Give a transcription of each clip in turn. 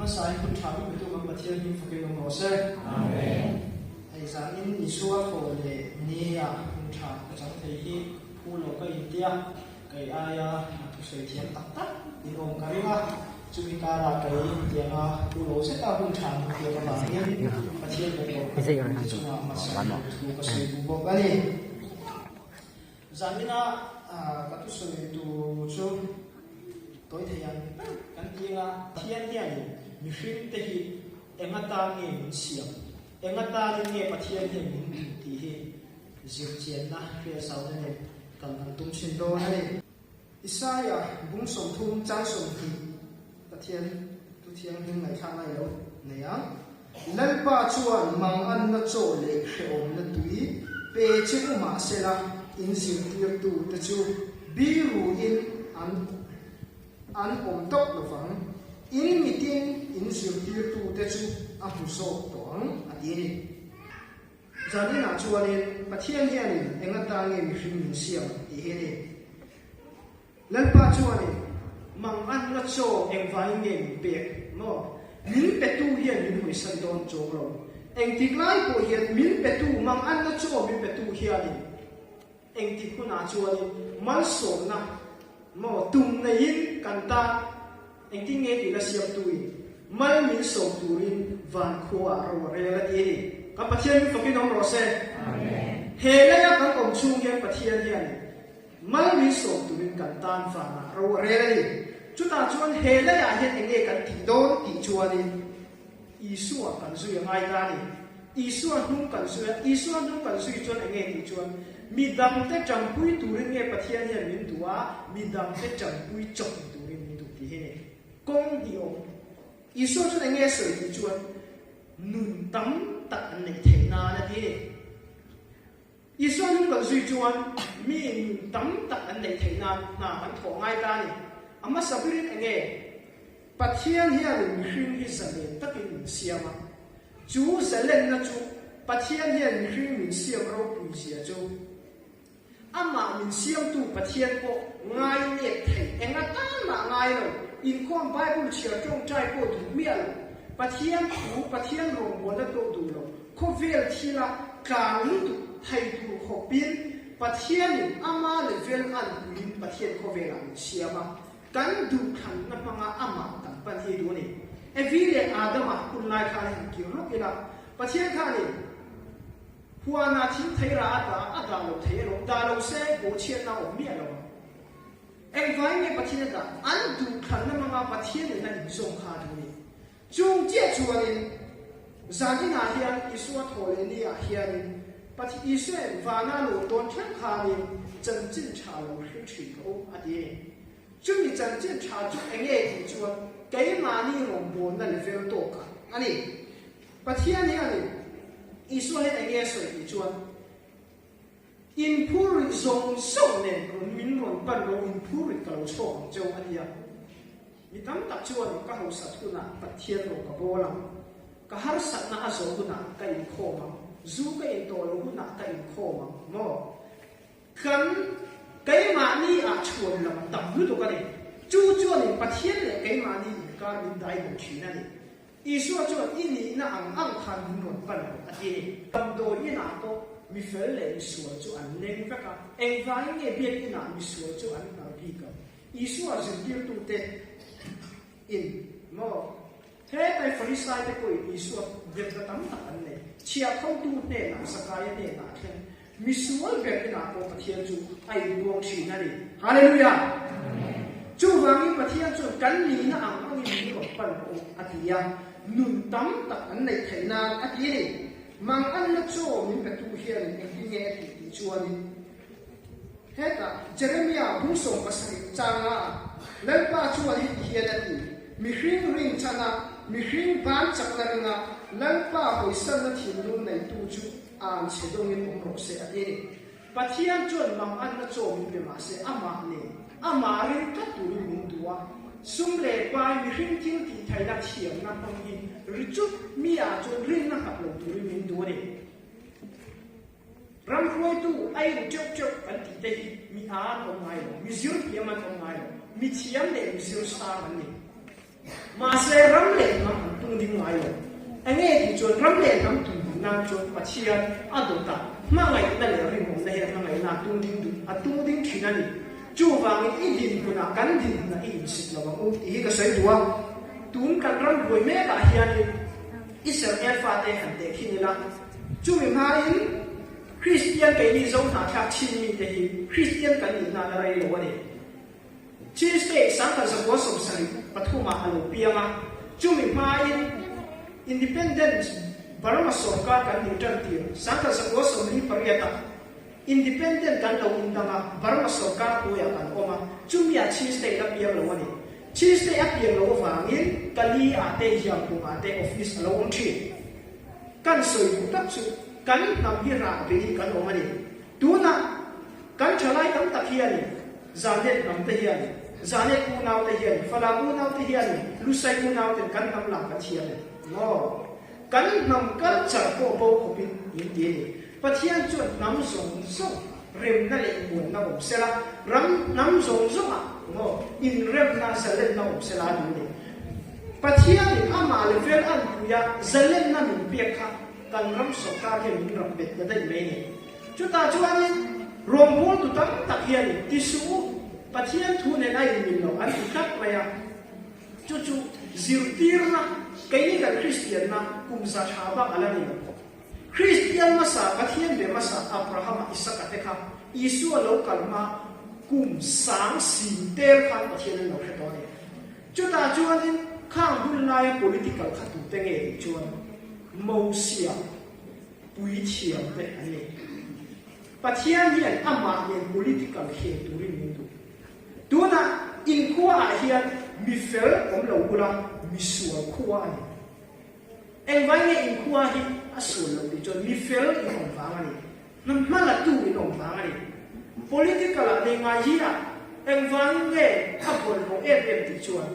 Masai pun thami betul membaca ni fakir nomor Amen. Aisan in Isua for the nia pun tham kacang tehi pulau ke India ke ayah tu setiap tak di orang karima cumi kara ke India pulau seta pun tham dia kembali baca betul cuma masai tu kesini bukan ni zamina katu itu tu tôi thấy cái tiếng thiên nhiên mình phim thế thì em ta nghe mình xiêm em ta nghe bắt thiên nhiên mình thì diệt chiến na phía sau này cần tung xin đô này Isaiah bung sông thung trang sông thì bắt thiên tu thiên hình này khang này đâu này á lần ba chuan mang ăn nó trộn lệ ôm nó túi bê chữ mà sẽ là in diệt tiệt tu ta chú biru in an tóc lo vang in meeting in siêu tiêu tu te chu a hu so tong a ti ni zani na chuan in pathian hian in enga ta nge mi hring min siam ti he ni lalpa chuan in mang an na cho eng vai nge pe no min pe tu hian min hui san don cho ro eng ti lai ko hian min pe tu mang an na cho min pe tu hian in eng ti ku na chuan in mal so na mo tum na yin kanta anh tin nghe thì là siam tui mai min so turin van khoa ro re la ti ka pathian fa ki nom ro se amen he la ya kan kom chung yang pathian hian mai min so turin kan tan fa na ro re la ni chu ta chuan he la ya hian enge kan ti don ti chuan ni isu kan su ya ngai ta ni isu hum kan su ya isu hum kan su chuan enge ti chuan mi dam te chang pui turin nge pathian hian min tua mi dam te chang pui chok turin min tu ti he ni công hiểu Isu cho nên nghe sợi thì chuan nun tắm tận này thế na là thế Isu không cần suy chuan mi nun tắm tận này thế na hắn thọ ngay ta này amma sabirin anh nghe pathian hiền mình khuyên hi sa le tất cả mình xiêm à chú sẽ lên là chú pathian hiền mình khuyên mình xiêm rau bùi xia chú amma mình xiêm tu pathian ko ngay nhiệt thầy anh ta mà ngay rồi in khoang Bible chia trong trai cô thủ miệng pathian thủ pathian rồng muốn đất độ đủ rồi có về thì là cả lúc thầy thủ học biến pathian ama le vel an in pathian có về làm xia mà cắn đủ khăn nó mang ama cắn pan thì đủ này evile adam à kun lai khai hình kiểu lúc là pathian khai này hoa na chính thấy ra ada lo thấy rồi da lo sẽ bố chia nào miệng rồi anh phải nghe pathian da an du khăn na mga pathian na in song kha ni chung che chuan in zani na hian isua thole ni a hian pati israel va na lo don thang kha ni chân chin cha lo hri thri ko adi chung ni chân chin cha chu enge ti chuan ke ma ni rom bon na level to ka ani pathian ni ani isua he enge so ti chuan in puri zong song ne min ron pan ro in puri kalo chong châu ania mi tam tak chuan ka ho sat ku na pathian ro ka bolam ka har sat na azo ku na ka in kho ma zu ka in to lo ku na ka in kho ma mo kan kai ma ni a chuan lam tam lu to ka ni chu chuan in pathian le kai ma ni ka min dai bo chi na ni isu chuan ini na ang khan min ron pan ro ati tam do ni na to mi fel le mi sual chu an leng ka ka eng vai nge biet ina mi sual chu an na bi ka isu a zin tir tu te in mo he tai farisai te ko isu vet ka tam ta an le chia khau tu ne na sakaya ne na khen mi sual be ina ko pathian chu ai buang thi na ni hallelujah chu wangi pathian chu kan ni na ang ni ko pan ko atia nun tam ta an nei thaina ati ni mang an na cho min pe tu hian in nge ti chuan in heta Jeremiah bung song pasari changa lalpa chuan hi hian ati mi hring ring chana mi hring ban chakna ringa lalpa hoisan na thin lu nei tu chu an chedong in ro se ati ni pathian chuan mang an na cho min pe ma se ama rin ka tu min duwa sum le pai mi hring ting ti thai na thiam na pang hi richu mi a chuan rin na hap lo tu min du ni ram khoi tu ai chok chok an ti te mi a on ngai lo mi zir pi ma on ngai lo mi thiam le mi zir sa man ni ma se ram le ma ding ngai lo enge ti chuan ram le ram tu na chuan pathian adota ma ngai na le ri mo na he ma ngai na tung ding du a tung ding thina ni chu wang i din kuna kan din na i sit lo ba u ti ka sai duwa tun kan ram boi me ka hian ni Israel fa te han te khinila chu mi ma in Christian cái đi giống thà thạc chi mi thì Christian cái đi na rai lo ni Tuesday sáng ta sẽ có sông sài Pathuma alo pianga chu mi ma in independent Burma Sarkar kan ni tan ti sáng ta sẽ có sông ni pariata independent kan lo in danga Burma Sarkar ko ya kan oma chu mi a Tuesday la piang lo ni Tuesday a piang lo wangin kali ate hiam ko ate office lo on thi kan soi tak chu kan nam hi ra pe kan oma ni tu na kan chalai tam tak hian ni zanet nam te hian zanet ku naw te hian fala ku naw te hian lu sai ku naw te kan nam lam kan hian no kan nam kal char ko bo ko pin yin ti ni pathian chu nam song song rem na le mun na om sela ram nam song song a no in rem na salen na om sela du ni pathian ni ama le vel an tu ya zalen na min pe kha kan ram so ka ke min ram bet na dai me ni chu ta chu ani rom bol tu tam tak hian ni ti su pathian thu ne nai min lo an tu tak ma ya chu chu zir tir na kai ni kan Christian na kum sa tha ba ala ni Christian masa pathian be masa Abraham Isaac te kha Isu lo kalma kum sang sin ter khan pathian lo khe to ni chu ta chu ani khang bul lai political khatu te nge chuan Moses pui thiam te ani pathian hian ama hian political he turin min tu na in khuwa hian mi fel om lo bula mi sual khuwa ni eng vai nge in khuwa hi asul lo ti chon mi fel in om wang ani nam mala tu in om wang ani political a de nga hi a eng wang nge khapol mo em ti chuan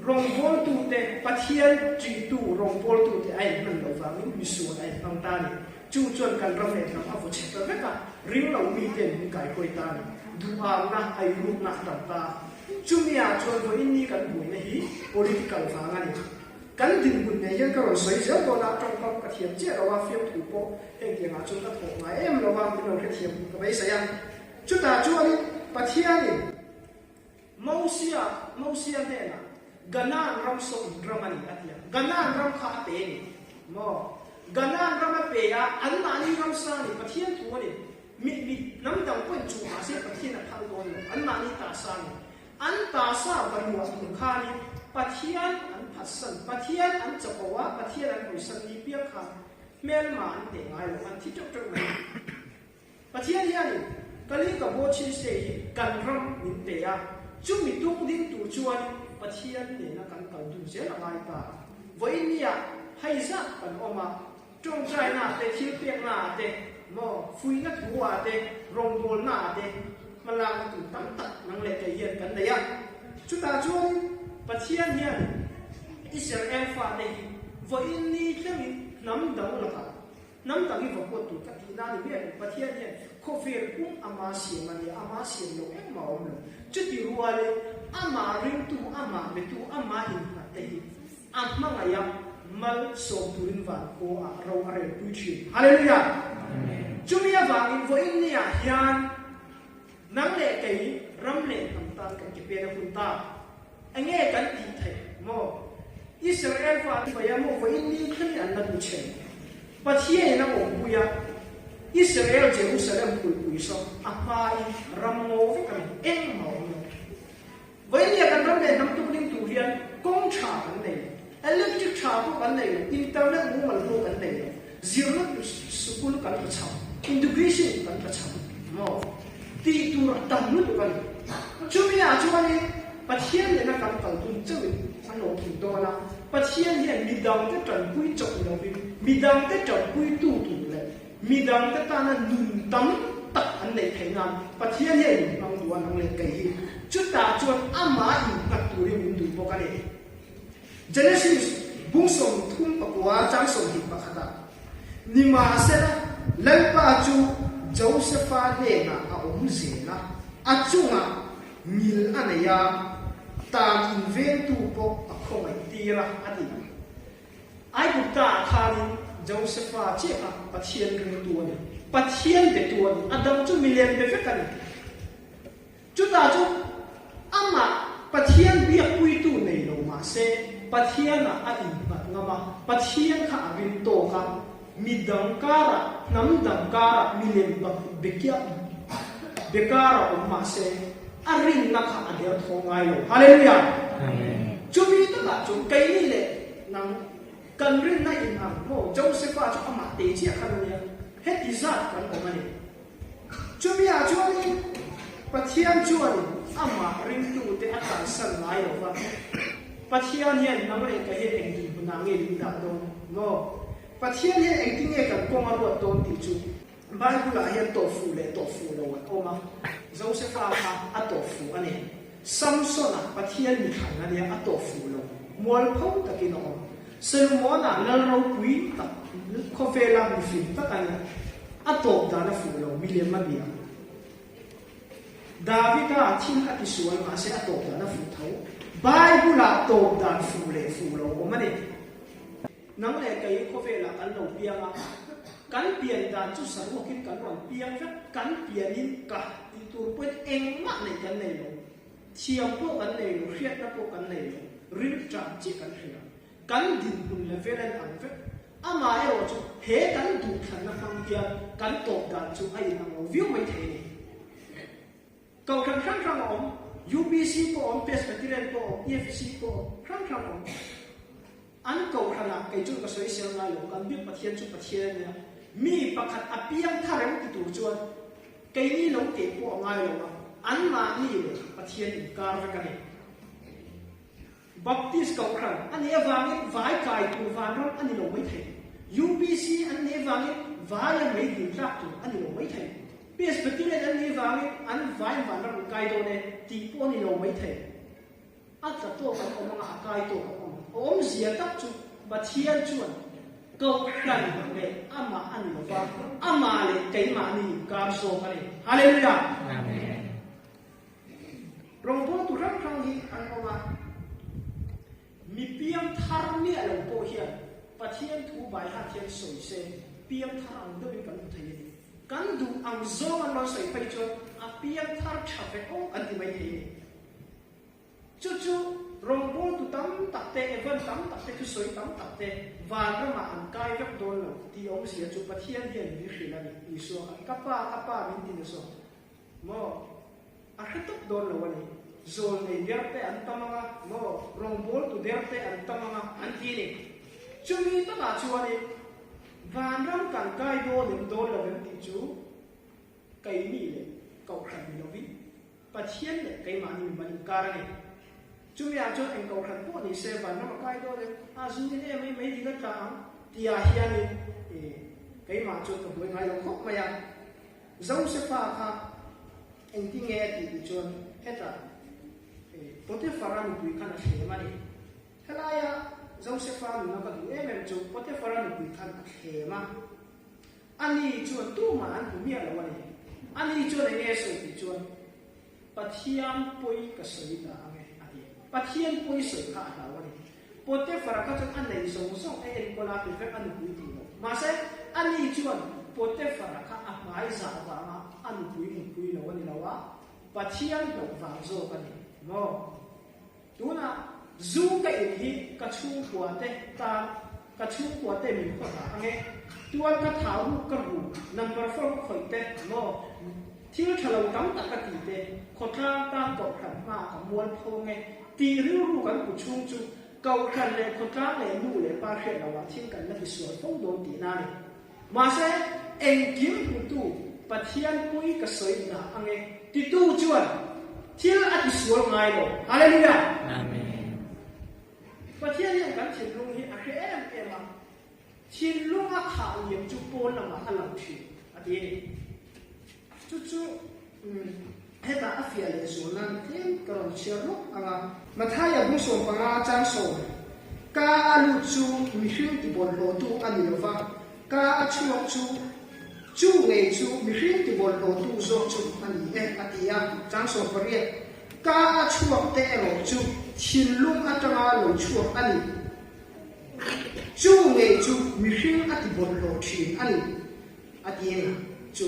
rong bol tu te pathian chi tu rong bol tu te ai man lo wang mi sual ai tam ta ni chu chuan kan ram ne nam afu che ta ka ring lo mi ten ni kai koi ta ni du a na ai ru na tam ta chu mi a chuan vo in ni kan bui na hi political wang ani kan din bun ne yan ka ro soi ja to na tong kam ka thiam che ro wa fiam tu po heng ti nga chu ta tho nga em lo wa mi lo ke thiam ka bai sa ya chu ta chu ani pathian ni Mausia ne na ganan ram so dramani atia ganan ram kha te ni mo ganan ram pe ya an ma ni ram sa ni pathian thu ni mi nam dang kun chu ma se pathian na thang don an ma ni ta sa ni an ta sa ban wa tu kha ni pathian an phasan pathian an chapawa pathian an puisan ni pia kha mel ma an te ngai lo an thi tok tok mai pathian ya ni kali ka bo chi se kan ram min te ya chu mi tung ding tu chuan pathian ne na kan kal du se la ngai ta voi ni ya hai za kan oma trong trai na te thil pek na te mo fui na thuwa te rong bol na te malang tu tam tak nang le te yen kan da ya chu ta chuan pathian hian Israel fa ne voi ni themi nam dang la ka nam dang hi ko tu ka ti na ni me pathian hian ko fer kum ama si mani ama si lo em ma om lo chu ti ruwa le ama ring tu ama me tu ama in na te hi amma nga ya mal so turin van ko a ro are pu chi hallelujah chu mi ya va in voi ni ya hian nang le kai ram le tam tan kan ki pe na kun ta ange kan ti thai mo Israel fa ti ya mo voi ni khan an na tu chen pathian na mo pu ya Israel Jerusalem kul pu so apa ram mo ve kan en mo voi ni kan ram le nam tu ning tu hian kong cha kan nei electric cha ko kan nei internet mo mal ko kan nei zero school kan ka cha education kan ka cha mo ti tu ra tam nu kan chu mi a chu ani pathian le na kan kal tu chu an lo ki do na pathian hian mi dang te tran pui chok lo bi mi dang te tran pui tu tu le mi dang te ta na nun tam tak an nei thai na pathian hian nang duan nang le kai hi chu ta chuan ama in tak tu ri min du po ka le Genesis bung som thum pakwa chang som hi pakhata ni ma se na lan pa chu Josepha le na a om ze na a chunga mil anaya ta inven tu po a khong ai tira adi ai cũng ta thani Joseph che a pathian ring tuan pathian de tuan adam chu million be fekani chu ta chu ama pathian bia pui tu nei lo ma se pathian a in pat ngama pathian kha avin to ka midang kara nam dang kara million ba bekia bekara o ma se aring na kha ader thongai lo hallelujah amen chu mi ta la chu kai ni le nang kan rin na in ang mo Joseph chu ama te chi khan ne het izat kan ko mani chu mi a chu ni pathian chu ani ama ring tu te akan san lai lo va pathian hian nam re ka he eng ti buna nge ling da do no pathian hian eng ti nge kan ko ma ro ton ti chu Bible a hian to fu lo wa oma Joseph a to fu ani Samson a pathian ni khan ani a to fu lo mol phau takin o Solomon a lal ro pui ta ko fe la mi fi ta kan a to da na fu lo million ma bia David a thin a ki sual ma se a to da na fu thau Bible a to da fu lo o ma ni nang le kai ko fe la kan lo bia ma kan pian dan chu san mo kin kan ron piang fa kan pian in ka ti tur put eng ma nei kan nei lo thiam po kan nei lo riat na po kan nei lo rin cham chi kan hria kan din kun le velan ang fe ama e ro chu he kan du than na phang kia kan top dan chu ai na lo view mai the ni kau kan khang om UBC ko om Presbyterian ko EFC ko khang om an kau khana kai chu ka soi sel ngai lo kan bi pathian chu pathian ne mi pakhat apiang tharem ti tu chuan kai ni lo ke ko ngai lo an ma ni le pathian in kar va ka ni baptist kau khan ani awang vai kai tu van ram ani lo mai the UBC ani awang vai mai din trak tu ani lo mai the Presbyterian ani awang an vai van ram kai do ne ti po ni lo mai the at sa to kan o mga kai to om zia tak chu pathian chuan kau khan le ama an lo va ama le kai ma ni ka so ka ni hallelujah amen rong po tu ram khang hi an oma mi piam thar mi lo po hian pathian thu bai ha thian soi se piam thar ang do kan thei kan du ang zo an lo soi pai chu a piam thar thape o an ti mai thei chu rong po tu tam tak te evan tam tak te chu soi tam tak te van ra ma an kai vek don lo ti om sia chu pathian hian ni hri la ni so kapa min tin so mo a khatok don lo ani zol nei derte an tamanga mo rong bol tu derte an tamanga an ti ni chumi ta ma chu ani van ram kan kai do nim do lo ben ti chu kai ni le kau khan ni lo vi pathian le kai ma ni man kar ni chumi a chu en kau khan po ni se van ram kai do le a zu ni e mai di la ta ti a hian ni kai ma chu ka boi ngai lo khop ma ya zau se fa kha en ti nge ti chuan heta pote faran pui khan a the ma ni helaya Joseph ni na ka du em chu pote faran pui khan a the ma ani chuan tu ma an pu mi a lo ni ani chuan e so ti chuan pathian poi ka soi da ame ati pathian poi soi kha a lo ni pote fara ka chuan an nei so e en ko la pi fe an pui ti lo ma se ani chuan pote fara ka a mai za wa ma an pui lo ni lo wa pathian lo va zo ka ni no tuna zu ka hi ka chu kwa te ta ka chu kwa te mi ko ta ange tuan ka thau ka ru number 4 khoi te no thil thalo kam ta ka ti te khotha ta ko khan ma ka mual pho nge ti ru kan ku chung chu kau khan le khotha le nu le pa khe la wa thin kan na ki so phong do ti na ni ma se en kim ku tu pathian pui ka soi na ange ti tu chuan thil a ti sual ngai lo hallelujah amen pathian yang kan chin lung hi a em ma chin lung a kha yem chu pon la ma alang thi ati ni chu heta a fia le so nan tem karon cher lo anga mathaya bu so panga chang so ka alu chu mi hrim ti bol lo tu ani lo va ka a chuak chu nge chu mi hrim ti bol lo tu zo chu ani atia chang so pariat ka a chuak te lo chu chin lung atanga lo chuak ani chu nge chu mi hring ati bol lo thin ani ati chu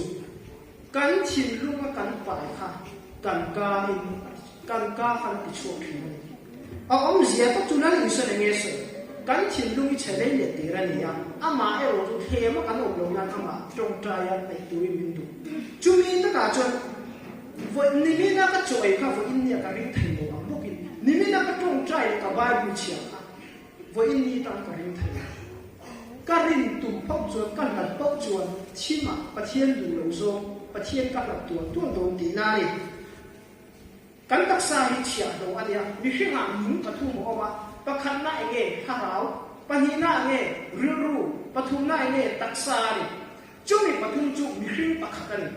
kan thin lunga kan pai kha kan ka in kan ka han ti chu thin a om zia to chu na ni so nge so kan thin lungi chele le ti ra ni ya ama e ro chu he ma kan lo na ama trong tra ya ai tu min du chu mi ta ka chu vo ni mi na ka choi kha vo in ya ka ri thai lo am bukin ni mi na ka trong tra ya ka ba bu chia vo in ni ta ka ri thai ka rin tu phok chuan kan lat phok chuan chima pathian du lo zo pathian ka lap tuan tuan do ti na ni kan tak sa hi chia do alia mi hring a mu pathu mo ma pakhan na nge harau pani na nge ru pathum na nge tak sa ni chumi pathum chu mi hring pakhat ni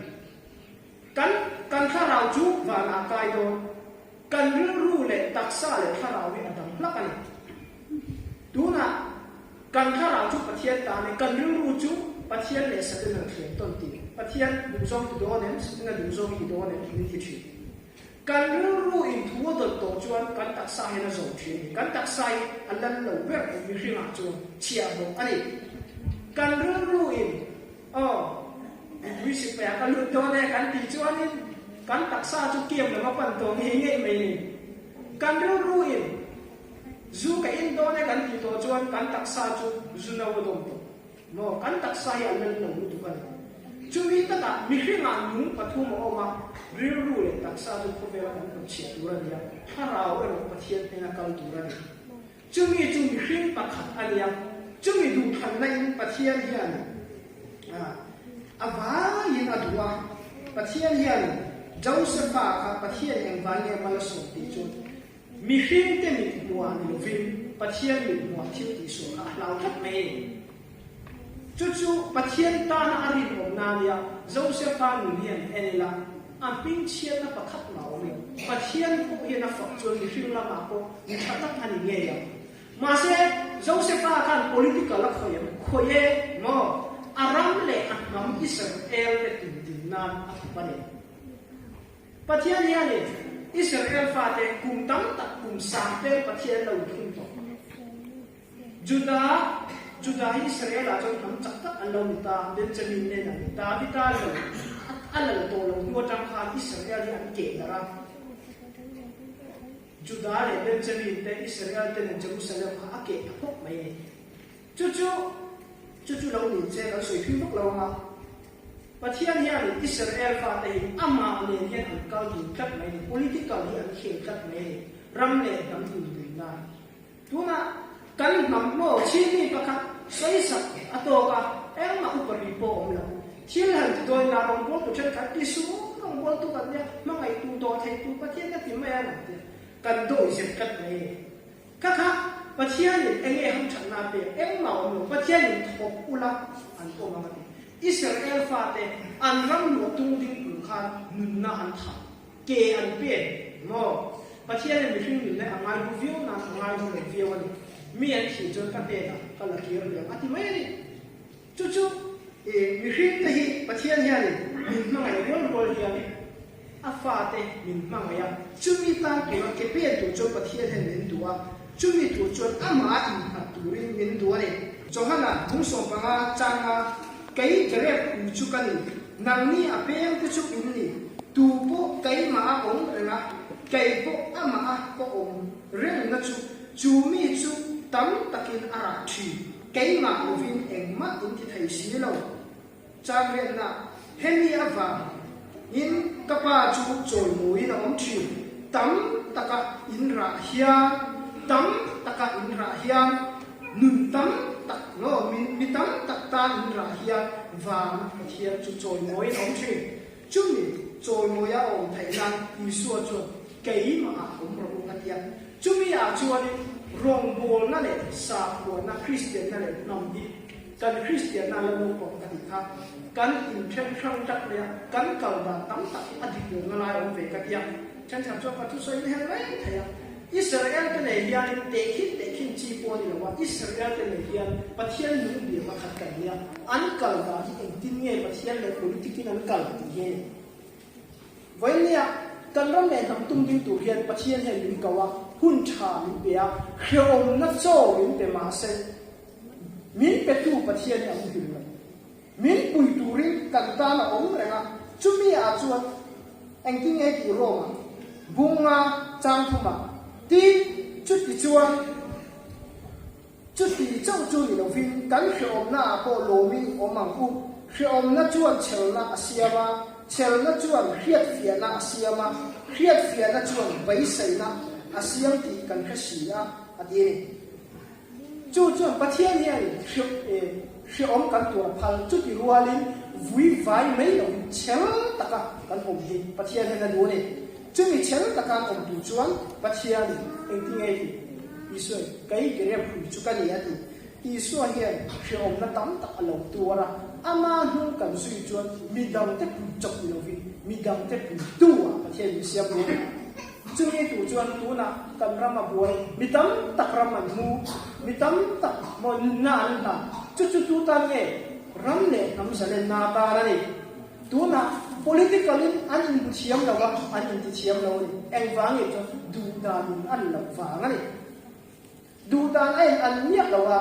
kan harau chu wa na kai do kan ru le tak sa le harau ni adam plak ani tu na kan harau chu pathian ta ni kan ru chu pathian le sa den thian ton ti pathian du zong tu do nem na du zong hi do nem ni ti chi kan ru in thu do to chuan kan tak sa he na zo thi kan tak sai alan lo ber mi hring a chu chia bo ani kan ru in wi si pa kan lu do ne kan ti chuan ni kan tak sa chu kiem le ma pan to nge nge mai ni kan ru in zu ka in do ne kan ti to chuan kan tak sa chu zu na wo do no kan tak sa ya alan lo du kan cumi taka mi hring a nu pathu mo ma ru le tak sa chu ko vela kan chi tu ra ya harau e ro pathian te na kal tu ra ni cumi mi hring pakhat ania cumi du than na in pathian hian ava yin adwa pathian hian Josepha ka pathian yang vanya mal so ti chu mi hring te mi muan lo vin pathian mi muan thi ti so ka lau thak mai chu pathian ta na ari om na ya Josepha ni hian enela an pin chian na pakhat ma o ni pathian ko hian na fak chu ni hring la ma ko ni thata thani nge ya ma se Josepha kan political la khoye mo aram le akam Israel le tin na apane pathian ya le Israel fa te kum tam tak kum sa te pathian lo thun to Judah Israel a chong tham chak tak an lo ni ta Benjamin ne na ta bi ta lo an lo to lo nuo tang kha Israel an ke dara Judah le Benjamin te Israel te ne Jerusalem kha ke thok mai chu lo ni che ka soi phi bok lo ma pathian hian Israel fa te ama le hian an kal du kat mai ni political hi an khe kat mai ram le dam du na tuna kan nam mo chi ni pakhat sai sak atoka engma upari po omla thil han do na rong bol tu chen ka ti su rong bol tu kan ya ma ngai tu do thai tu pathian na ti ma ya na kan do ise kat nei kha pathian ni enge ham chan na pe engma om pathian ni thop ula an to ma ti Israel fa te an ram lo tu ding ku khan nun na an tha ke an pe mo pathian ni hring ni na angai bu view na angai bu le view ni mi an chi chon ka te na ka la ki ro ati mai ni chu mi hring te hi pathian hian ni min ma ngai bol hian ni a fa te min ma ngai ya chu mi tan ke pe tu cho pathian hian min duwa chu mi tu chon ama in hat tu rin min duwa ni johana hung som pa changa kai grep chu kan nang ni a pe ku chu in ni tu po kai ma ong na kai po ama ko ong ren na chu mi chu tam takin ara thi kai ma ovin engma in ti thai si lo changren na hemi ava in kapa chu choi moi na om thi tam taka in ra hian nun tam tak lo mi tam tak ta in ra hian va hian chu choi moi na om thi chu mi choi moi ya om thai nan mi suo chu kai ma om ro ka tia chu mi a chu ani rong bol na le sa ko na Christian na le nom di kan Christian na lo ko ka ti kha kan in chen chang tak le kan kal ba tam tak adik na lai om ve ka tia chan cham cho ka tu soi ne hai lai thaya Israel te le hian te khin chi po ni wa Israel te le hian pathian nu bi ma khat ka nia an kal ba hi en tin nge pathian le politikin an kal ti he voilia kan ram le tam tum ding tu hian pathian he lim kawa hun tha mi bia khom na cho in te ma se min petu pathian yang hil min pui turin kan ta na om renga chumi a chuan engking e ki roma bunga chang thuma ti chút ti chuan chút ti chau chu ni lo vin kan hrom na ko lo min omang u hrom na chuan chel na asiama chel na chuan hiat fia na asiama hiat fia na chuan bai sai na asiam ti kan khasia ati chu chuan pathian hi ani hrom kan tur phal chút ti rualin vui vai mai lo chel taka kan om hi pathian na lu ne chumi chel taka om tu chuan pathian engting e isu kai gere phu chu kan ya ti isu hian hrom na tam ta lo tuara ama nu kan sui chuan midam te pu chok lo vi midam te pu tu a pathian mi siam lo chumi tu chuan tu na kan rama buai midam tak raman mu midam tak mo na na chu chu tu ta nge ram le nam salen na ta ra ni tu na politically an in chiam lo wa an in chiam lo ni eng wang e chu du da min an lo fa nga ni du da ai an miak lo wa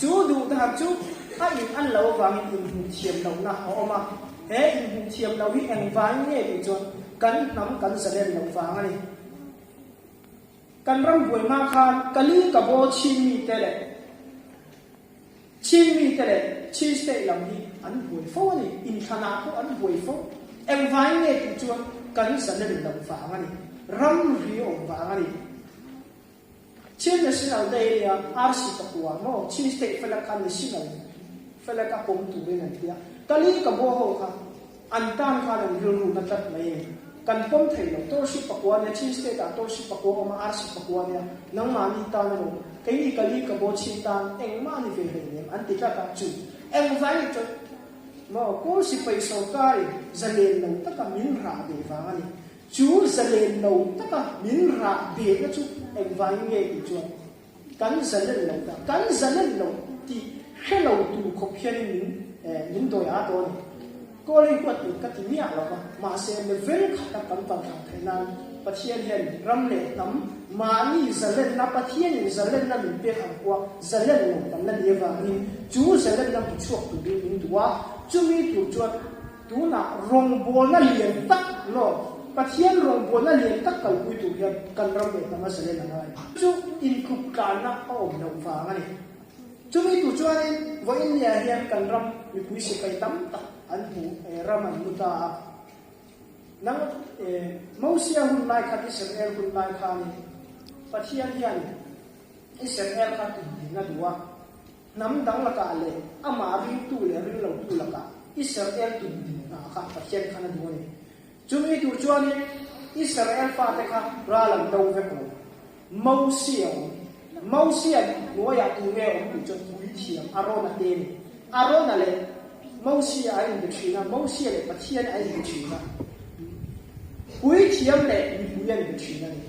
chu du da chu ai in an lo wang in chiam lo na ho ma he in chiam lo hi eng wang nge ti chu kan nam kan salen lo fa nga ni kan ram buai ma khan kali ka bo chin mi tele chin mi tele chi ste lam hi an buai fo ni in thana ko an buai fo eng vai nge ti chu kan salen lo fa nga ni ram ri om fa nga ni chin national day ya arsi pakwa mo chi ste fela kan national fela ka pom tu be na dia kali ka bo ho kha an tan kha na ru na tat mai kan pom thei lo to shi pakwa ne chi ste ta to shi pakwa ma arsi pakwa ne nang ma ni ta na lo kai ni kali ka bo chi tan eng ma ni ve ve ne an ti ka ta chu eng vai chu mo ko si pai so kai zalen lo ta ka min ra be va ni chu zalen lo ta ka min ra be na chu eng vai nge ti chu kan zalen lo ta kan zalen lo ti hello tu ko phian min do ya to ni ko le ko ti ka ti mia lo ma se le vel kha ta kan pan thang thainan pathian hen ram le tam ma ni zalen na pathian ni zalen na min pe khang kwa zalen lo pan na le wa ni chu zalen na bu chuak tu bi min duwa chu mi tu chuat tu na rong bol na lien tak lo pathian rong bol na lien tak kal pui tu hian kan ram le tam zalen na ngai chu in ku ka na om no fa ngani chu mi tu chuan vo in ya hian kan ram mi pui se kai tam tak an hu raman muta nang Mausia hun lai kha Israel hun lai kha ni pathian hian Israel kha tu na duwa nam dang la ka le ama ri tu le ri lo tu la ka Israel tu na kha pathian kha na duwa ni chumi tu chuan ni Israel fa te kha ra lam do ve ko Mausia no ya tu nge om tu chu tu thiam arona te ni arona le Mausia ai in China Mausia le pathian ai in China Pui thiam le mi puyan in China ni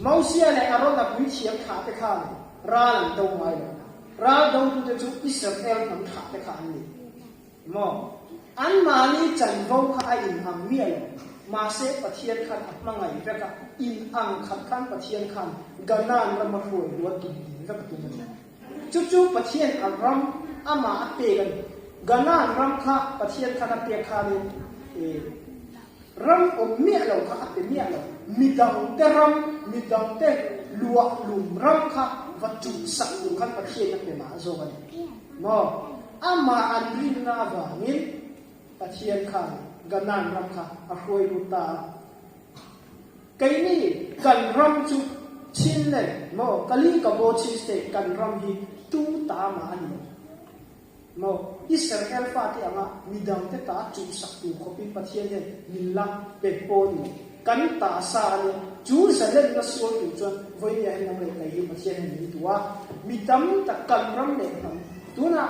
Mausia le arona pui thiam kha te kha ni ra lan do mai ra do tu chu Israel nam kha te kha ni mo an ma ni chan vo kha ai in ham mi le ma se pathian khan apma ngai ve ka in ang khat khan pathian khan ganan ra ma ro do tu ve ka tu chu chu pathian aram ama ate gan ganan ram kha pathian kha na pe kha ni ram om mi lo kha ate mi lo mi dang te lua lum ram kha va chu sak lu khan pathian na pe ma zo gan mo ama an rin na va min pathian kha ganan ram kha a khoi lu ta kai ni kan ram chu chin le mo kali ka bo chi ste kan ram hi tu ta ma ani mo Israel fa ti anga midang te ta chu sak tu ko pi pathian ne min la pe po ni kan ta sa ni chu sa le na so tu chon voi ya na le kai pathian ni tuwa midam ta kan ram le tam tu na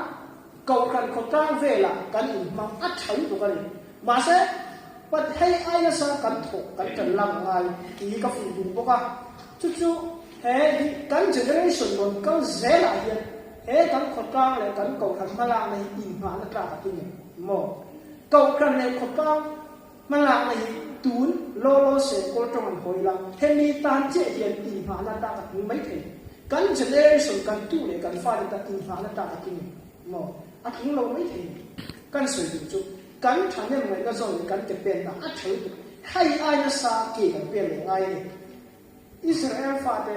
kau kan ko ta ve la kan in ma a thai tu ka ni ma se pat hai ai na sa kan tho kan lang ngai ti ka fu du bo ka chu chu he kan generation non kan zela hian he kan khot kang le kan ko khan mala nei in ma na tra ka tin mo ko khan le khot kang mala nei tun lo se ko tong hoi la he mi tan che hian ti ma na ta ka mai the kan generation kan tu le kan fa ta tin fa na ta king mo a king lo mai thei kan soi du chu kan thang ne mai na zo kan te pen na a thei hai ai na sa ke kan pen le ngai ni Israel fa te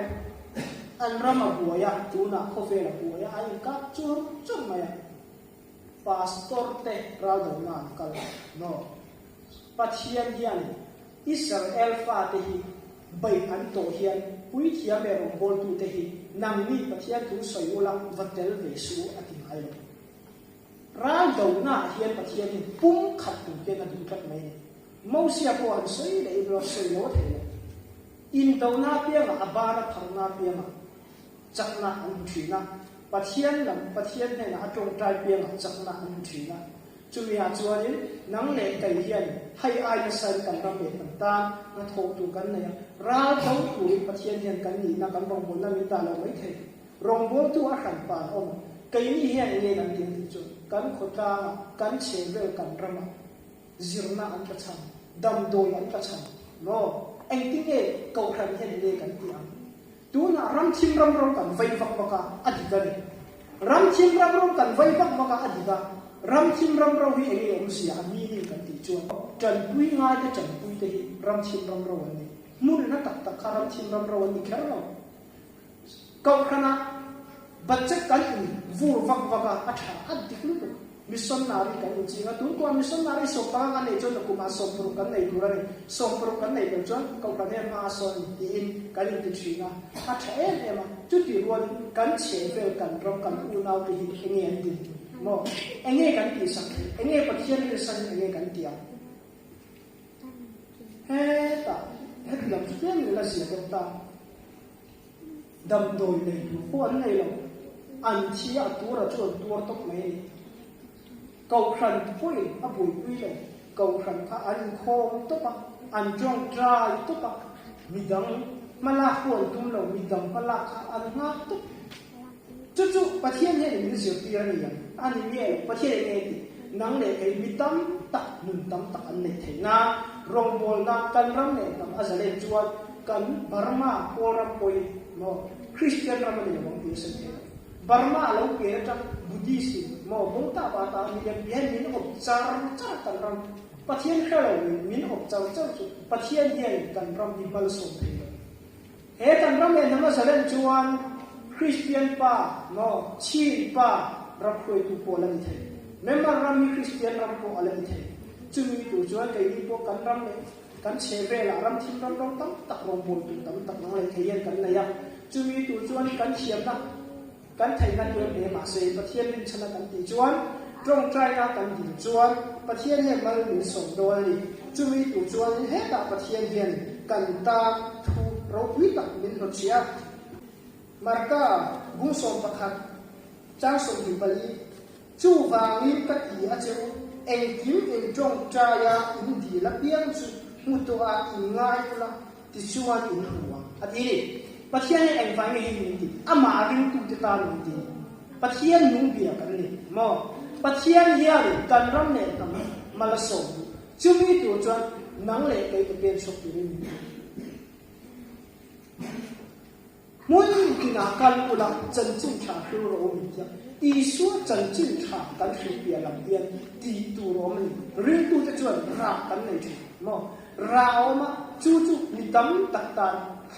an rama buaya tu na ko fe la buaya ai ka chu chu mai pastor te ra do na kal no pathian hian Israel fa te hi bai an to hian pui thia me ro bol tu te hi nang ni pathian tu soi ula vatel ve su atin ai lo ra do na hian pathian ni pum khat tu te na du kat mai mo sia ko an soi le ro soi lo the in do na pia ma abara thang na pia ma chak na an thina pathian lam pathian ne na atong trai pia ma chak na an thina chumia chuanin nang le kai hian hai ai na san kan ram me kan ta na thok tu kan ne ra thong tu pathian hian kan ni na kan bong bol na mi ta lo mai the rong bol tu a khan pa om kai ni hian ne kan tin chu kan khota kan che ve kan rama zirna an ta cham dam do an ta cham no anh tin nghe cầu thần hiện lên cái tiếng tú na ram chim ram ram kan vây vak maka adiga ni ram chim ram ram kan vây vak maka adiga ram chim ram ram hi enge om sia mi ni kan ti chuan trần pui ngai cái trần pui te ram chim ram ram ni mun na tak tak ram chim ram ram ni kher lo cầu khana bacche kan ni vu vak vaka atha adik lu missionary kan chinga tu ko missionary so pa nga nei chon ko ma so pro kan nei dura ni so pro kan nei kan chon ko ka ne ma so ni in kan ti chinga a the e ma chu ti ruan kan che ve kan rom kan u nau ti hi nge an ti mo enge kan ti sang enge pathian ni sang enge kan ti he ta het lam chen la sia ta dam doi nei ko an nei lo an chi a tu ra chon tu tok mai cầu khẩn pui a bùi pui le cầu khẩn pha an khom to pa an jong trai to pa midang mala khon tum lo midang pala kha an nga to chu chu pathian he ni siu ti ra ni ya an ni ye pathian ne ti nang le kai mitam tak nun tam tak an ne the na rong bol na kan ram ne tam azale chuan kan Burma poram poi no Christian ram ne bang ti se Burma lo ke ta Buddhist mo bung ta ba ta mi yan yan min op char char kan ram pathian khalo min op char char chu pathian hian kan ram di bal so he kan ram ne nama salen chuan Christian pa no chi pa rap khoi tu ko lan the member ram mi Christian ram ko alan the chu mi tu chuan kai ni ko kan ram ne kan che ve la ram thim ram ram tam tak rong bol tu tam tak nang le theian kan la ya chu mi tu chuan kan chiam na kan thai na tu ne ma se pathian min chana kan ti chuan trong trai na kan ti chuan pathian he mal min som do ni chu mi tu chuan he ta pathian hian kan ta thu ro wi tak min ro chia marka bu som pakhat chang som ti bali chu wang ni ka ti a cheu eng kim eng trong trai ya in di la piang chu mu to a in ngai la ti chuan in huwa ati pathian eng vai nge hin ti ama ring tu te ta ni ti pathian nung bia kan ni mo pathian hian kan ram ne tam malaso chu mi tu chuan nang le kai te pen sok ti ni mun ki na kan ula chen chin tha hu ro mi ya i su chen chin tha kan hu bia lam pian ti tu ro mi ring tu te chuan ra kan nei thi mo ra o ma chu chu ni tam tak ta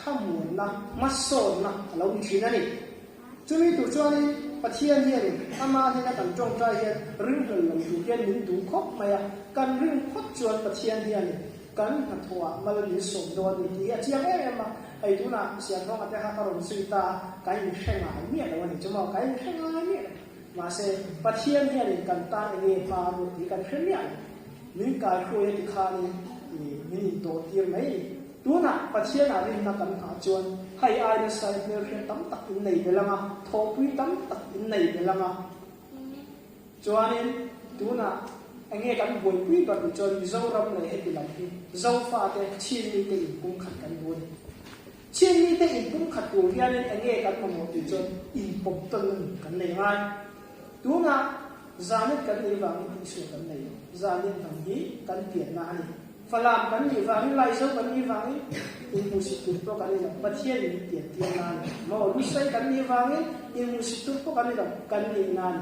hamun na mason na lo thi na ni chu mi tu chuan ni pathian hian ama ni na kan tong trai hian ring hal lo tu hian min tu khop ma ya kan ring khot chuan pathian hian kan na thua mal ni som do ni ti a chiang e ma ai tu na sia thong ate ha karon sui ta kai ni hrenga mi lo ni chuma kai ni hrenga mi ma se pathian hian kan ta ni pa ru ti kan hren ya min kai khoi ti kha ni ni to tir mai tu na pathian a rin na kan ha chuan hai ai na sai ne hren tam tak in nei belanga tho pui tam tak in nei belanga chuanin tu na ange kan boi pui ba tu chon zo ram le he ti lam hi zo fa te chin ni te in kum khat kan boi chin ni te in kum khat tu hian ange kan mo ti chon in pop ton kan nei ngai tu na zanet kan nei wa ni su kan nei zanet kan hi kan ti na ni falam kan ni wang lai so kan ni wang in musik tu to kan ni pathian ni tian tian nan mo lu sai kan ni wang in musik tu to kan ni nan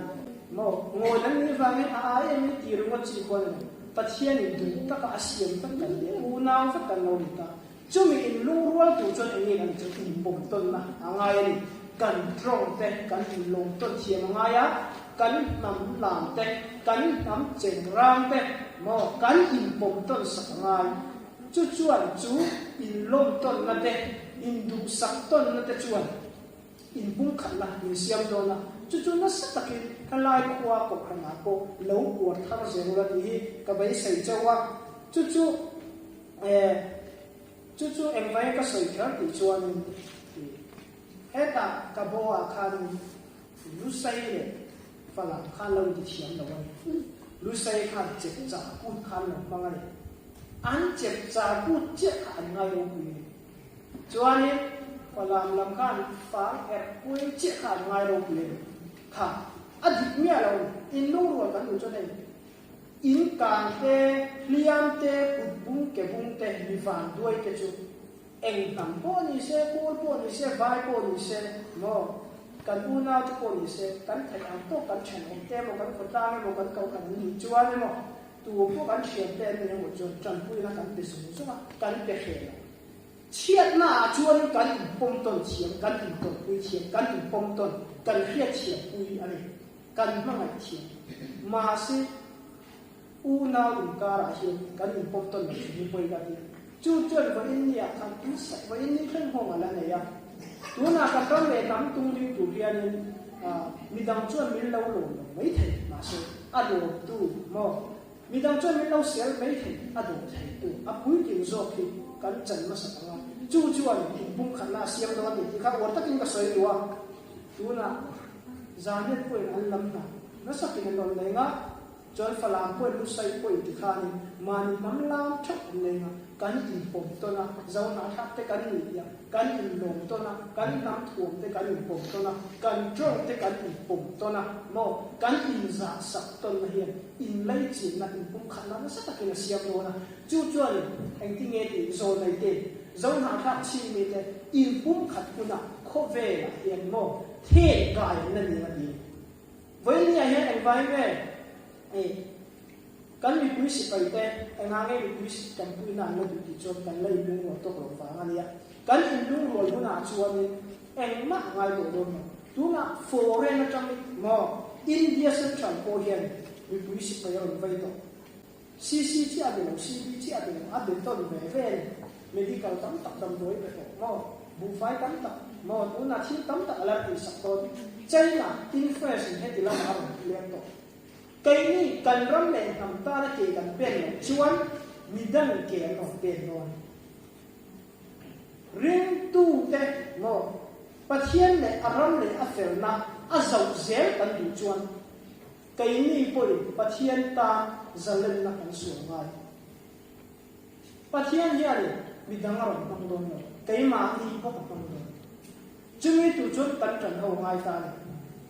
mo ngồi kan ni wang a ai mi ti ru ngo chi ko ni pathian ni du ta ka asiam ta kan ni u nau ta kan lo ni ta chu mi in lu rual tu chon ni an chu in bom ton na angai ni kan trong te kan in long ton thiam angai ya kan nam lam te kan nam cheng ram te mo kan in bom ton sak angai chu chuan chu in long ton na te in du sak ton na te chuan in bung khat la in siam do na chu chu na sa takin kalai khwa ko khana ko lo ko thar zeng la ti ka bai sei chawa chu chu em vai ka soi thar ti chuan eta ka bo a khan lu sai le fala khan lo ti thiam lo wa lu sai khan chep cha ku khan lo bang ale an chep cha ku che khan ngai lo ku ni chuan ni falam lam khan fa er ku che khan ngai lo ku ni kha adik mi alo in lu ro kan lu cho nei in kan te liam te put bung ke bung te mi van duai ke chu eng tam po ni se ko po ni se vai po ni se mo kan una po ni se kan thai ang to kan chen ong te mo kan ko ta mo kan kau kan ni chuan mo tu po kan chen te ni mo chu chan pui na kan pe su su ma kan pe he chiat na chuan kan pom ton chiam kan ton pui chiam kan pom ton kan hiat chiam pui ani kan ma ngai chiam ma se una un kara hi kan pom ton ni poi ga ti chu chuan ko in ya kan tu sai wa in ni khen ho ala ne ya tu na ka kam le tam tung ding tu rian mi dang chuan min lo lo mai thai ma se a do tu mo mi dang chuan min lo sel mai thai a do thai tu a pui ki zo ki kan chan ma sa nga chu chuan in bung khan na siam do ni ti kha war takin ka soi wa tu na zanet poi an lam na sa ki non le nga chon falam poi lu sai poi ti kha ni man nam lam thak le nga kan in pom to na zau na thak te kan ni ya kan in long to na kan nam thuom te kan in pom to na kan trong te kan in pom to na mo kan in za sak to na hian in lai chin na in pum khan na sa takin siam no na chu chuan ang ti nge ti zo nai te zau na thak chi mi te in pum khat kuna kho ve la hian mo the kai na ni na ni với ni hian ang vai ve kan mi pui si pai te anga nge mi pui si kan pui na no ti chon kan lai lu no to ro fa ngania kan in lu ro lu na chuan ni eng ma ngai do do no tu na foreign na chang mo India central ko hian mi pui si pai ro vai to cc chi a de cb chi a de a de to ve ve medical tam tak dam doi pe mo bu fai tam tak mo tu na thi tam tak ala ti sak to China influence he ti la ma ro le to cái này cần rắm lên làm ta đã chỉ cần bên là chuan mi đâm kẻ nó bên rồi riêng tu thế nó bắt hiện này rắm lên afel na azau zel cần du chuan cái này bồi bắt hiện ta zalen na cần xuống ngay bắt hiện gì này mi đâm rắm tăng đông rồi cái mà đi có tăng đông chúng ấy tu chuan tận trần hậu ngay ta này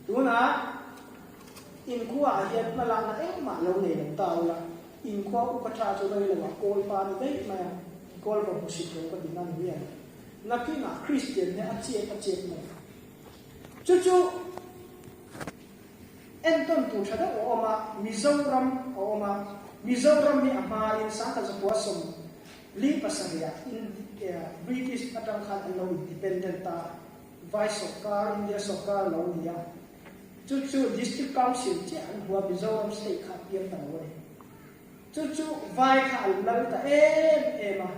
đúng không in khua hian na la na eng ma lo ne lo taw la in khua ku ka tha chu dai la kol pa ni dei ma kol ba bu sit ko di nan hian na ki na christian ne a che mo chu chu en ton tu tha da o ma mizoram ni ama in sa ka zakwa som li pasaria in British atang khan no independent ta vice of car India sokar lo ya chu district council che an hua Mizoram state kha pian ta woi chu vai kha lo ta ma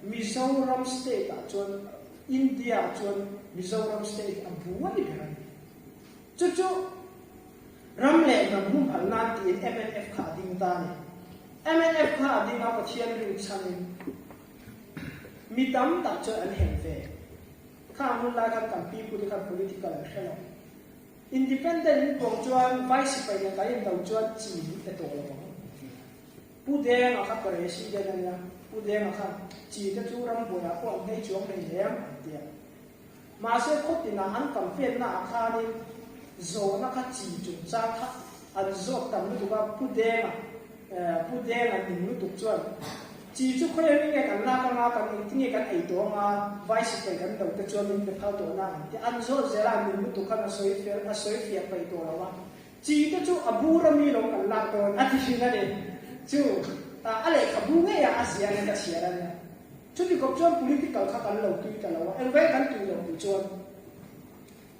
Mizoram state ta chon India chon Mizoram state a buai ran chu ram le na hum al na ti MNF kha ding ta ni MNF kha ding a pathian ring chanin mi tam ta cho an hen ve kha mun la kan pi pu ka political hello independent kong chuan vice president ka yin dau chuan chi te to lo pu de nga kha pare si de na pu de nga kha chi te chu ram bo ya ko nei chuang nei lem dia ma se khot ti na an kam fen na kha ni zo na kha chi chu cha kha an zo tam ni ba pu de nga ni nu tu chuan chỉ chú khơi mình nghe cảnh la cảnh nghe cảnh ấy đó mà vai sự phải cảnh đầu cái chuyện mình phải thao tổ na thì ăn rồi sẽ là mình tụ khăn soi phiệt phải tổ là chỉ chú abu rami lo cảnh la tổ ăn thì là đấy chú ale abu nghe Asia này cái xia này chú đi gặp chuyện political khác cảnh lâu tuy cảnh lâu em vẽ cảnh tuy lâu tuy chuyện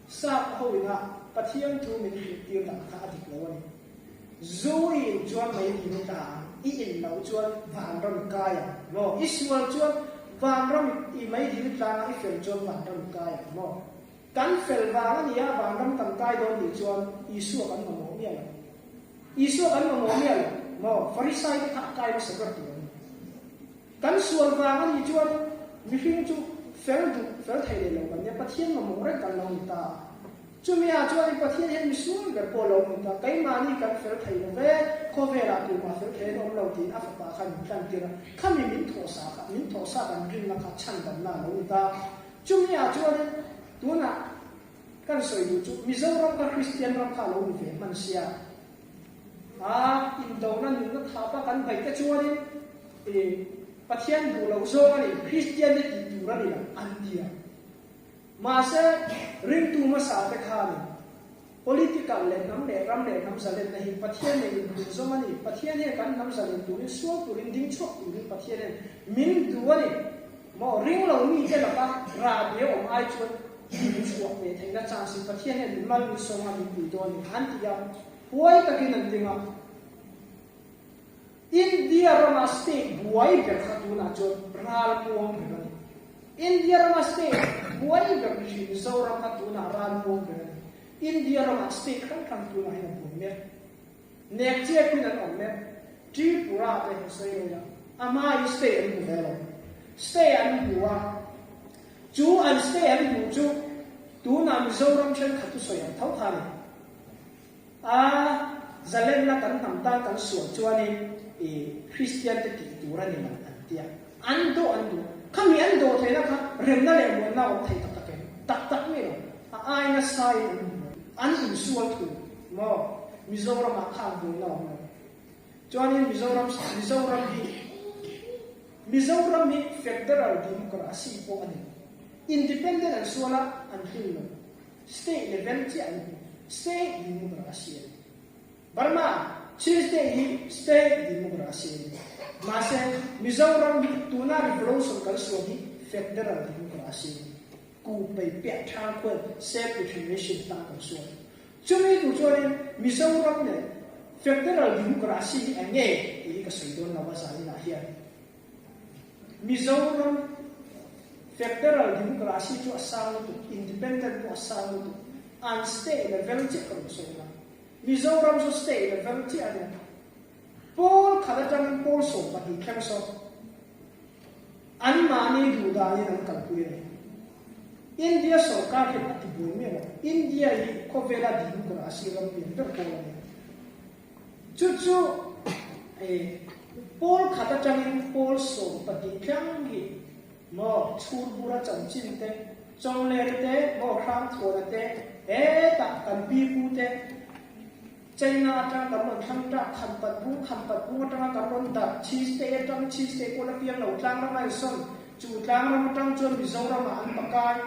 sao hồi na bắt hiện thu mình tiêu đẳng khá địch lâu này rồi chuyện mấy gì ta in lâu chuyện vàng râm cay no Israel chuyện vàng râm i mấy gì ta i phèn chuyện vàng râm cay no cảnh phèn vàng này vàng râm tầm cay đó thì chuyện Israel cảnh mà mồm miệng Israel cảnh mà mồm miệng no Pharisai cái thằng cay nó sẽ rất nhiều cảnh xuân vàng này chuyện vì phim chú phèn thầy để lâu cảnh nhá bắt hiện mà mồm rất cảnh lâu người ta chúng mình cho anh bắt hiện hiện xuống cái bộ lâu người ta cái mà đi cảnh phèn thầy nó về có về là từ mà phèn thầy nó lâu thì áp phá khăn khăn tiền khăn mình thổ sa cảnh riêng là khá chăn cảnh là người ta chúng mình cho anh tu na kan soi du chu Mizoram ka Christian ram kha lo ve man sia in do na ni na tha pa kan bai ka chuani pathian bu lo zo ni Christian ni tu ra ni la andia ma se ring tu ma sa te kha ni political le nam sa le na hi pathian ni du zo ma ni pathian ni kan nam sa le tu ni so tu ring ding chok tu ni pathian ni min du ni mo ring lo ni ke la ka ra be om ai chuan in chuak ve thengna chance pathian he mal ni songa ni pi do ni han tia huai takin an dinga India rama state buai ber khatuna chon ral puang ber India rama state buai ber ji zora khatuna ral puang ber India rama state kan tu na hin bu me nek che pin an om me Tripura te sei ya ama I stay an bu velo stay an buwa chú anh stay anh ngủ chú tú nam Mizoram chân khát tu soi anh thấu thà này giờ lên là cảnh nằm ta cảnh sửa cho anh Christian thì tu ra này mà anh tia anh do kami anh do thế là cả rem na lem muốn nào thấy tắc mấy rồi ai na sai anh in suat tu mà Mizoram mà khang du nào cho anh Mizoram ni federal democracy po anh independent and sola and hill state level chi an state democracy Burma state democracy ma se Mizoram bi tuna revolution kal so bi federal democracy ku pai pya thang ko self determination ta kal so chumi tu cho ni Mizoram ne federal democracy ane ka sai don na wa sa ni na hian Mizoram federal democracy to asal to independent to asal to and state level check on so na Mizoram so state level check ane Paul khadajang Paul so pa di khem so an mani du da ni nan kal pu ne India so ka ke ati bu me India hi ko vela democracy ram pi ber ko ne chu Paul khadajang Paul so pa di khem gi mo chur bura chang chin te chong le te mo khang thor te ta kan pi pu te China tang kan mon tham ta khan pat bu tang kan ron da chi ste ko la pian lo tlang la mai son chu tlang la tang chon Mizoram an pakai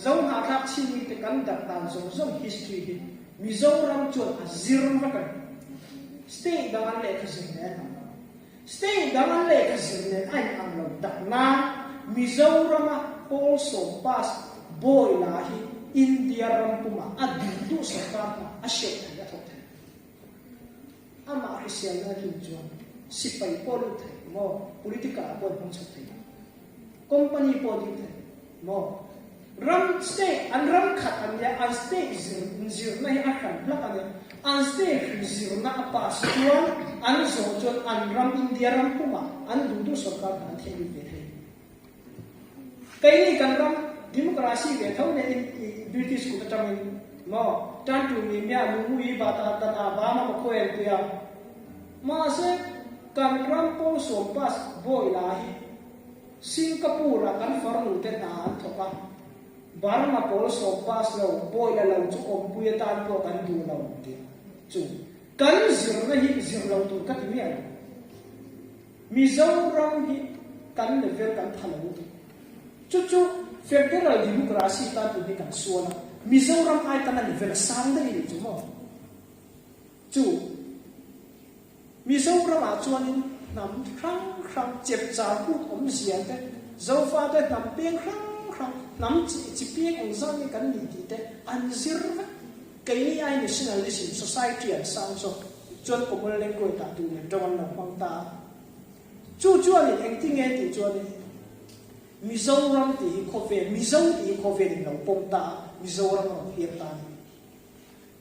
zo ha thak chi ni te kan da tan zo history hi Mizoram chon azir ma kan stay da man le khazin ne ai am lo da na Mizoram also pass boy la hi India ram puma adu sarkar na ashe ya thothe ama hisian na kin chuan sipai pol the mo politica pol hong chhe company pol the mo ram stay an ram khat an ya an stay zir na hi akhan blak an an stay zir na pass chuan an zo chon an ram India ram puma an du sarkar na theli ve cái này cần lắm democracy về thấu này British cũng trong mình mà trang chủ mình mẹ muốn mua bà ta bà mà có quen kia mà sẽ cần lắm po so pass boy lại Singapore là cần phở nụ tên nào thôi cả bà mà po so pass lâu boy là lâu chú ông bùi tan po cần du lâu kia chú cần zero na hi zero lâu tu cắt miệng Mizoram hi kan level kan thalo chu federal democracy ta tu ni kan suana Mizoram ai kan level sang da ni chu mo chu Mizoram a chuan nam khang chep cha pu om sian te zo fa te nam peng khang nam chi peng ong zan ni kan ni ti te an zir cái ni ai nationalism society and sang so chuan common language ta tu ne don na mang ta chu ni eng ti nge ti chuan ni Mizoram ti khofe Mizo ti khofe ni lo pom ta Mizoram ro hiam ta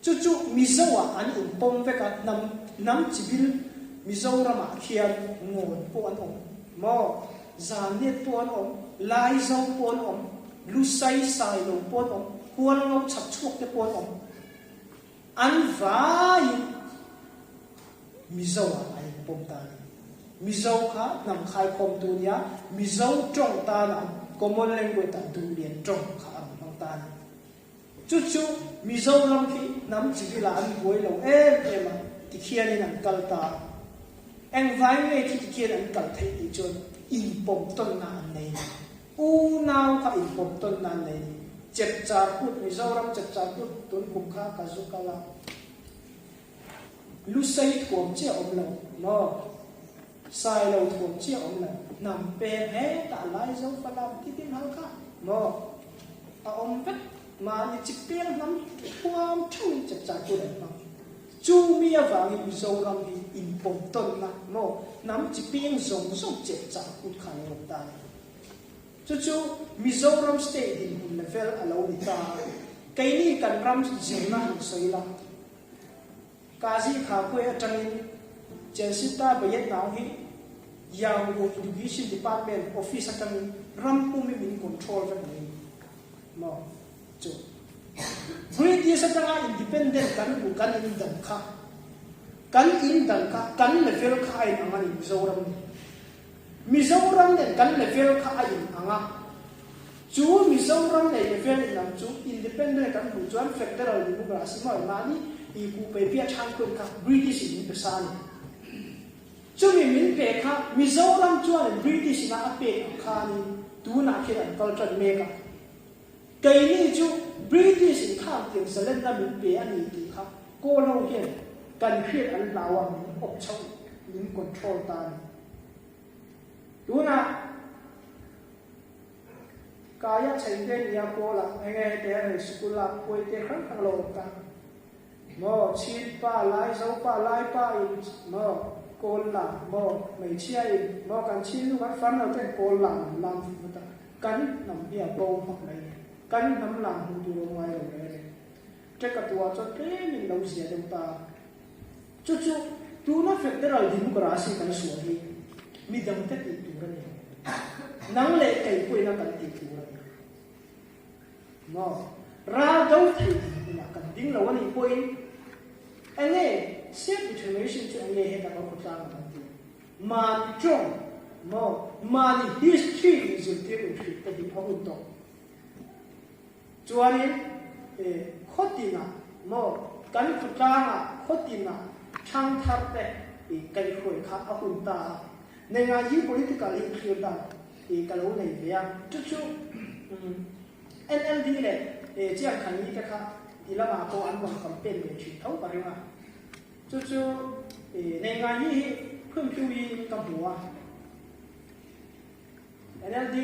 chu Mizo an in pom ve ka nam chibil Mizoram a khian ngon po an om mo zan net po an om lai zo po an om lu sai lo po an om huan ngau chak chuak te po an om an vai Mizo ai pom ta Mizo kha nam khai khom tu nia Mizo trong ta na common language ta du lian trong kha am mang ta chu Mizoram khi nam chibila an boi lo em ti khian in an kal ta eng vai me ki ti khian an kal thei ti chon in pom ton na nei u nau kha in pom ton na nei chep cha put Mizoram chep cha put tun kum kha ka zu kala lu sai kom che om lo no sai lo kom che om lo nam pe he ta lai zo fa lam ti tin hal kha no a om vet ma ni chi pe nam puam thu chep cha put ai ma chu mi awang in Mizoram hi in pom ton na no nam chi pieng zong chep cha put kha ni om ta chu Mizoram state in level alo ni ta kai ni kan ram jing na hin soi la kazi kha khoi atangin chensita bayet naw hi yang wo education department office atangin ram pu mi min control va ni no chu British atanga independent kan bu kan in dan kha kan level kha in angani Mizoram ne kan level kha in anga chu Mizoram ne level in chu independent kan bu chuan federal democracy ma mani i ku pe pia chang kun ka British in pesan chu min pe kha Mizoram chuan British na ape kha ni tu na khiran culture me ka kai ni chu British in kha tiang salen na min pe ani ti kha ko lo hian kan khiat an lawang op chau min control ta tu na kaya chaiden ya ko la enge te school la ko te khan khang lo ka mo chin pa lai zo pa lai pa in mo kol la mo mai chia in mo kan chin lu kan fan lo te kol la lam fu ta kan nam bia bo hok lai kan nam lam hu tu lo ngai lo le te ka tua cho te min lo sia de ta chu tu na federal democracy kan su hi mi dam te ti tu ra ni nang le kai pui na kan ti tu ra mo ra do thi na kan ding lo ni pui ane self determination chu ane he ta ko ta ma ti man chong mo man history is a theory ta di phagun to chuani khotina mo kan khuta ma khotina chang thar te kai khoi kha ahun ta nenga yi political in khilda kalau nei bia chu NLD le chiang khan ni ta kha ilama ko an bang campaign le chi thau paringa chu nenga yi phum phu yi kam huwa NLD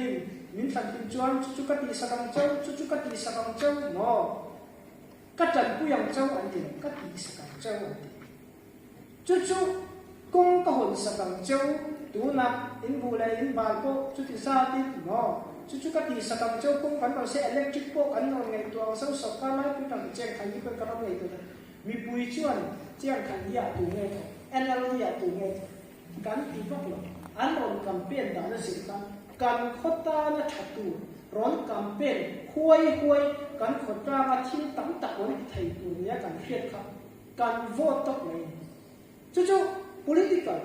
min san tin chuan chu ka ti sakang chau no ka tan pu yang chau an ti ka ti sakang chau an ti chu kong ka hon sakang chau tu na in bu lai in ba ko chu ti sa ti no chu ka ti sakang chau kong kan se electric po kan no ngai tu so so ka lai pu tang chen khan ni kan ka ram ngai tu mi pui chuan chiang khan ya tu ngai NLD ya tu ngai kan ti vak lo an ron campaign da na sin kan khota na thatu ron campaign huai kan khota ma thil tam tak ron thai tu ya kan khiat kha kan vote tok nei chu political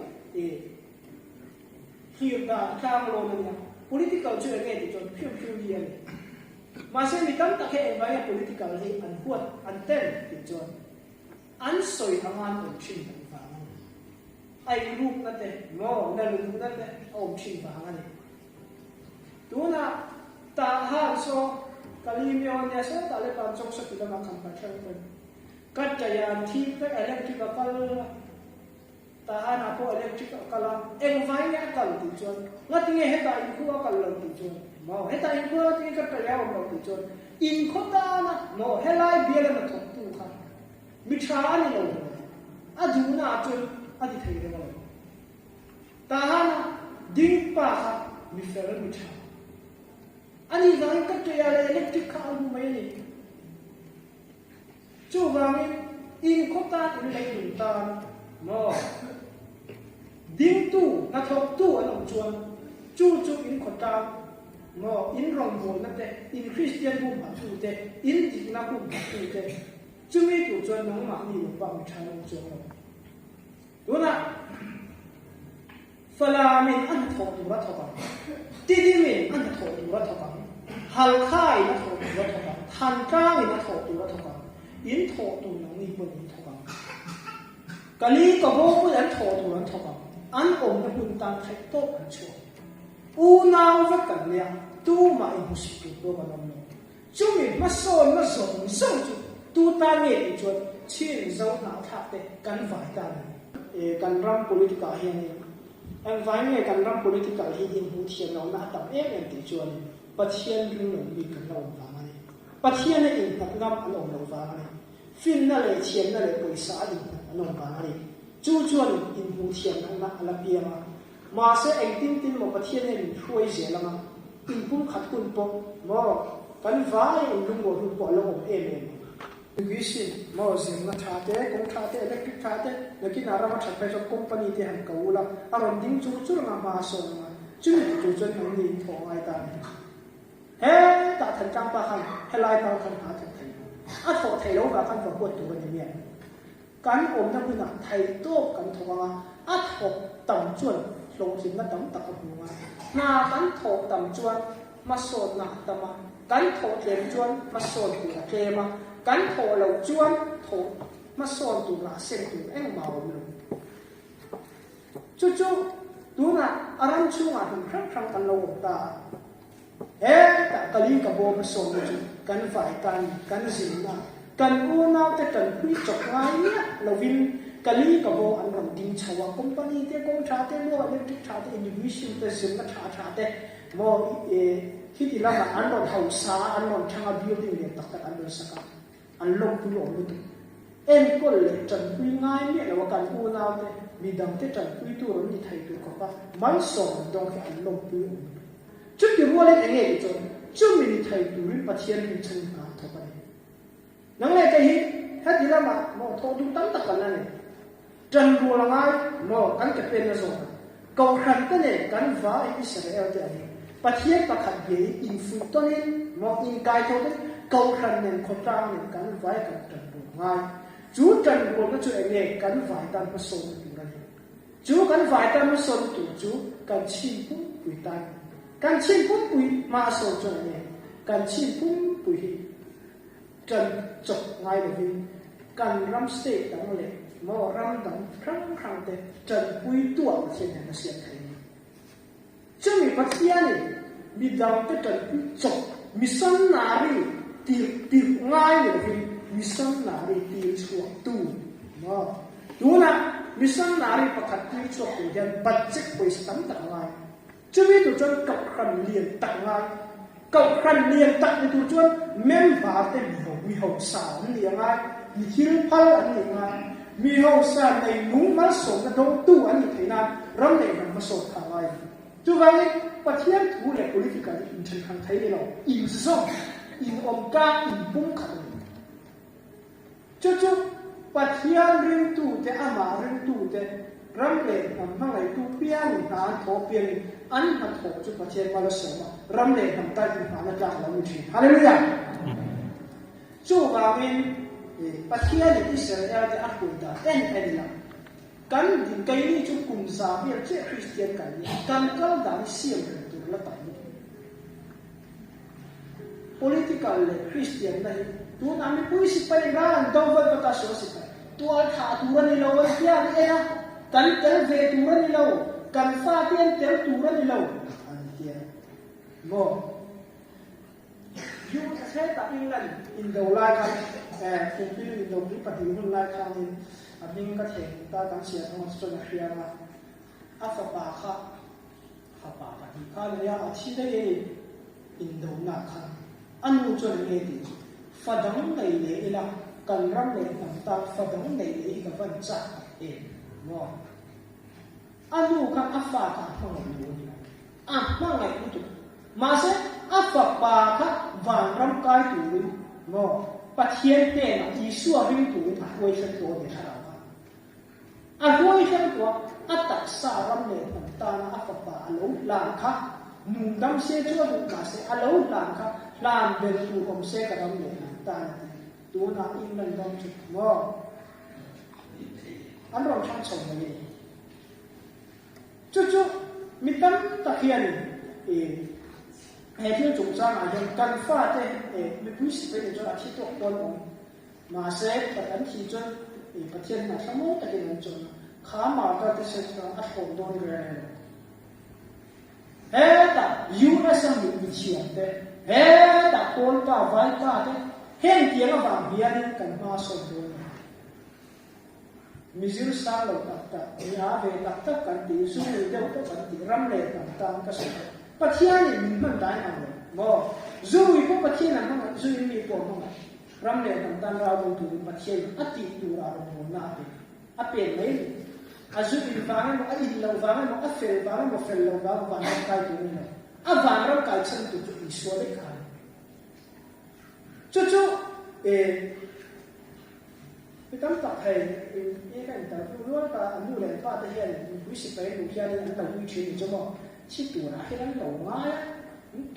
here da khang lo na political chu nge ti chon phiu ni ani ma se mi tam tak he vai political hi an huat an ten ti chon an soi angan on chin kan fa ai group na te no na lu na te om chin fa ani ดูนะตาห้ามโซกะลีมีออนเนี่ยเสตาเลปันจงสติละมาคำปัจจัยเป็นกัจจยานที่เป็นอิเล็กทริกกัลตาห้านาโพอิเล็กทริกกัลเอ็งไฟเนี่ยกัลติจวนงั้นที่เหตุการณ์คู่กัลลติจวนมาเหตุการณ์คู่ที่กัจจยานลติจวนอินโคตานะมาเฮลัยเบียร์มาทุกตัวค่ะมิชาอันนี้เราอาดูนะจวนอาดิเทเดมาตาห้านะดิ้งป้าค่ะมิเฟรมิชาอันนี้ก็ให้กัจจยานอิเล็กทริกข้าวไม่เลยจู่ว่ามีอินโคตาอินเลยอินตานมาดิ้งตู้นัทบตู้อันนั้นจวนจู่อินโคตามาอินรองบนนั่นเองอินคริสเตียนบุญมาจู่เตอินจิกนักบุญมาจู่เตจู่ไม่จู่จวนน้องมามีหลวงพ่อมีชายน้องจวนดูนะฟลามินอันทอดูรัฐบาลติดิมินอันทอดูรัฐบาลฮัลคายนัทอดูรัฐบาลทันก้ามินนัทอดูรัฐบาลอินทอดูน้องนี่บุญอินทอบางกะลีก็บอกว่าอินทอดูรัฐบาลอันองค์บุญตามใครโตกันชัวอูนาววักกันเนี่ยตู้มาอิมุสิตุตัวมันนั่นจู่มีมาสอนจู่ตู้ตาเนี่ยจวนชิ้นเจ้าหน้าทัพเตกันฝ่ายกันรำ political เฮียนี่อันฝ่ายเนี่ยกันรำ political เฮียอินหูเทียนเราหน้าตับเอ็นติจวนปัจเจียนเรื่องหนึ่งมีกันเราฟังอะไรปัจเจียนเนี่ยอินนักงำอันองเราฟังอะไรฟินนั่นเลยเทียนนั่นเลยบริษัทอินอันองฟังอะไรจู่จวนอินหูเทียนนั่นนะอะไรเบียมาเสียเองติ้นมาปัจเจียนเนี่ยช่วยเสียละมั้งอินพุ่งขัดคุณปกมากันฝ่ายอินลุงบอกเราเอ็มวิสิมาสิ่งนั้นชาเต้กงชาเต้อิเล็กทริกชาเต้แล้วกินอะไรมาชัดไปจากคอมพานีที่หันกู้ละอารมณ์ดิ้งจู่งามาส่งมาจู่หันดิ้งทองไอ้ตาเฮ้ตาทันจังปะคันเฮลัยตาทันหาทันไทยอ่ะถอดไทยแล้วกับคันฝักบัวตัวเนี่ยการอมน้ำมันไทยโต้กันทว่าอ่ะถอดต่ำจวนลงถึงนั้นต่ำตะกับหัวนากันถอดต่ำจวนมาสอนหนักตะมากันถอดเต็มจวนมาสอนหัวเกมากันถอดเหล่าจวนถอดมาสอนตัวละเส้นตัวเอ็งเมาเลยจู่ดูนะอารันช่วงถึงครั้งกันเราตาแต่กะลีกับโบมาสอนจู่กันฝ่ายกันสิงนะกันอูน่าแต่กันคุยจบไงเนี่ยเราวินกะลีกับโบอันนั้นดิ้งชาวคอมพานีเตะกงชาเตะโมอิเล็กทริกชาเตะอินดิวิชั่นเตะสิงนะชาเตะโมที่ที่เราอันนั้นเฮาซาอันนั้นช่างบิวดิ้งเนี่ยตักอันนั้นสักอันลงคุยออกมาดูเอ็มก็เลยจันคุยง่ายเนี่ยเรากันอูน่าเตะมีดังเตะจันคุยตัวเรานี่ไทยตัวก็ว่ามันส่งดองแค่อันลงคุยจุดที่ว่าเล่นเองจนจุดมีไทยตัวริปัจเจียนมีชั้นหาทั่วไปนั่นแหละที่ถ้าที่เรามาทอดูตั้งแต่กันนั่นเองจันรัวละไงมากันจะเป็นอะไรก็ขันกันเนี่ยกันว่าอิสราเอลเดี๋ยวนี้ปัจเจียนประคับเยี่ยอินฟุตตัวนี้มาอินกายตัวนี้ก็ขันเนี่ยคนจ้างเนี่ยกันว่ากันจันรัวไงจูจันรัวก็ช่วยเนี่ยกันว่ากันมาส่งตัวนี้จูกันว่ากันมาส่งตัวจูกันชิมพุ่งปุยตายกันชิมพุ่งปุยมาส่งตัวเนี่ยกันชิมพุ่งปุยจันจบไงเลยกันรำสเตย์ตั้งเลยมอรำตั้งครั้งเตจันปุยตัวเช่นนั้นเสียไทยจะมีปัจจัยมีดาวเตจันปุยจบมิสันนารีตีง่ายเลยมิสันนารีตีชัวตู้มาดูนะมิสันนารีประกาศตีชัวตู้ยันบัตรเจ็บไปตั้งแต่ง่ายจะมีตัวจันกับครันเลียนตั้งง่ายกับครันเลียนตั้งในตัวจันเมมบาร์เต็มมีหกสาวเลียงง่ายมีฮิลพัลอันเลียงง่ายมีหกสาวในนุ่งมาส่งกระดงตู้อันนี้ที่นั่นรำเลยมันมาส่งทางไงจู่ว่าเนี่ยประเทศทูเร political อินเทอร์คันไทยเราอินซ่องอินอมกาอินบุ้งขันจู่ประเทศเรื่องตู้แต่อามาเรื่องตู้แต่รำเลยทำอะไรตู้เปี้ยนหาทอเปี้ยนอันหัดหกจู่ประเทศมาเลเซียรำเลยทำใต้ดินหาละจากเราไม่ใช่ฮาเลลูยาจู่ว่าเป็นประเทศอิสราเอลจะอักขุนตาเอ็นละกันดินไกนี่จุกุมซาเบียเจ้าคริสเตียนกันกันก็ได้เสียงตัวละตัน political เลยคริสเตียนได้ตัวนั้นไม่พูดสิไปงานดาววัดประกาศสิไปตัวขาตัวนี่เราเสียนี่นะกันเตลเวตัวนี่เรากันฟ้าเตียนเตลตัวนี่เราอันเดีย Amen. กันฟ้าเตียนเตลตัวนี่เราอันเดีย กันฟ้าเตียนเตลตัวนี่เรา mo yu se ta England in do lai kan in pil in do pri pati hun lai kan in abing ka the ta kan sia thong so na hria ma afa pa kha kha pa pati ka le ya athi de in do na kan anu cho ne ti fadang nei le ila kan ram le nam ta fadang nei le ka van cha mo anu ka afa ka thong lu ni ma ngai tu ma se afa pa ka van ram kai tu mo pathian te na ti suwa ring tu a hoi san to de ha a hoi san to a ta sa ram le nam ta na afa pa lo la kha nu dam se cho du ma se a lo la kha lam be tu kom se ka ram le nam ta tu na in nan dam chu mo an ro chang chong ni chu chu mi tam ta khian hệ thiên chúng ta mà dùng căn pha thế mình quý sĩ phải để cho là thiết thuộc con ông mà sẽ phải ấn thị cho phát thiên là sao mỗi cái này cho khá mà cái cái sự là áp dụng đôi người hết ta yêu nó sang bị chuyện thế hết ta con ta vai ta thế hết tiếng là vàng bia đi cần hoa sầu đôi mình giữ sang lâu tập nhà về tập cần tỷ số người đâu có cần tỷ răm lệ tập cái sựปัจจัยนี่มันได้มาเลยบ่จู่อีพวกปัจจัยนั้นมันจู่มีพวกมันรำเลยต่างๆเราดูปัจจัยอัติตูราลงหน้าไปอัปเป็นเลยจู่อีฟังมันอันเราฟังมันอัฟเฟลฟังมันเฟลเราฟังมันใครตัวนี้นะฟังเราใครฉันตัวอีสวเลยกันจู่ไปตั้งตัดให้กันแต่รู้ว่าแต่อันนู้นเลยป้าตะเฮียนวิสิไปดูเฮียนอันนั้นวิชิตจะบอกชิตัวนะที่นั่นหลงง่าย